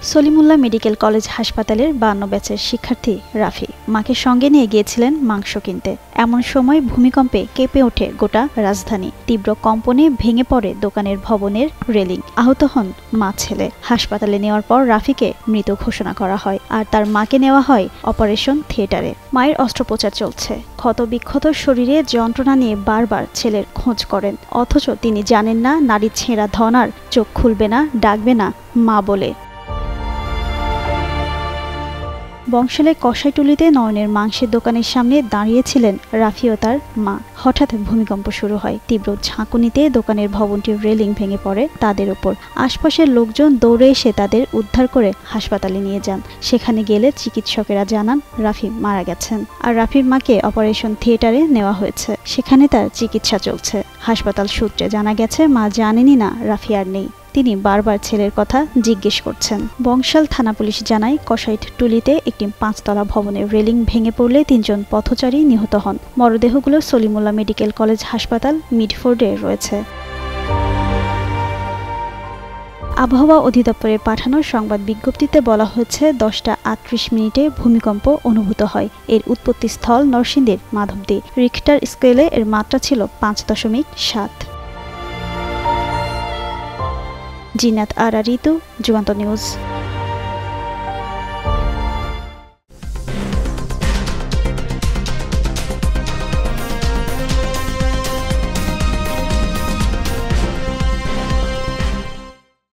Salimullah medical college হাসপাতালের 52 ব্যাচের শিক্ষার্থী রাফি মাকে সঙ্গে নিয়ে গিয়েছিলেন মাংস কিনতে। এমন সময় ভূমিকম্পে কেঁপে ওঠে গোটা রাজধানী। তীব্র কম্পনে ভেঙে পড়ে দোকানের ভবনের রেলিং। আহত হন মা ছেলে। হাসপাতালে নেওয়ার পর রাফিকে মৃত ঘোষণা করা হয়, আর তার মাকে নেওয়া হয় অপারেশন থিয়েটারে। মায়ের অস্ত্রোপচার চলছে। ক্ষতবিক্ষত শরীরে যন্ত্রণা নিয়ে বারবার ছেলের খোঁজ করেন, অথচ তিনি জানেন না নারীর ছেঁড়া ধন আর চোখ খুলবে না, ডাকবে না মা বলে। বংশালে কষাইটুলিতে নয়নের মাংসের দোকানের সামনে দাঁড়িয়েছিলেন রাফি ও তার মা। হঠাৎ ভূমিকম্প শুরু হয়। তীব্র ঝাঁকুনিতে দোকানের ভবনটির রেলিং ভেঙে পড়ে তাদের ওপর। আশপাশের লোকজন দৌড়ে এসে তাদের উদ্ধার করে হাসপাতালে নিয়ে যান। সেখানে গেলে চিকিৎসকেরা জানান রাফি মারা গেছেন, আর রাফির মাকে অপারেশন থিয়েটারে নেওয়া হয়েছে। সেখানে তার চিকিৎসা চলছে। হাসপাতাল সূত্রে জানা গেছে মা জানেনই না রাফি আর নেই। তিনি বারবার ছেলের কথা জিজ্ঞেস করছেন। বংশাল থানা পুলিশ জানায়, কষাইটুলিতে একটি 5তলা ভবনের রেলিং ভেঙে পড়লে 3 জন পথচারী নিহত হন। মরদেহগুলো সলিমুল্লাহ মেডিকেল কলেজ হাসপাতাল মিডফোর্ডে রয়েছে। আবহাওয়া অধিদপ্তরের পাঠানো সংবাদ বিজ্ঞপ্তিতে বলা হয়েছে 10টা 38 মিনিটে ভূমিকম্প অনুভূত হয়। এর উৎপত্তিস্থল নরসিংদীর মাধবদী। রিখটার স্কেলে এর মাত্রা ছিল 5.7। জিনাত আরা ঋতু, যুগান্তর নিউজ।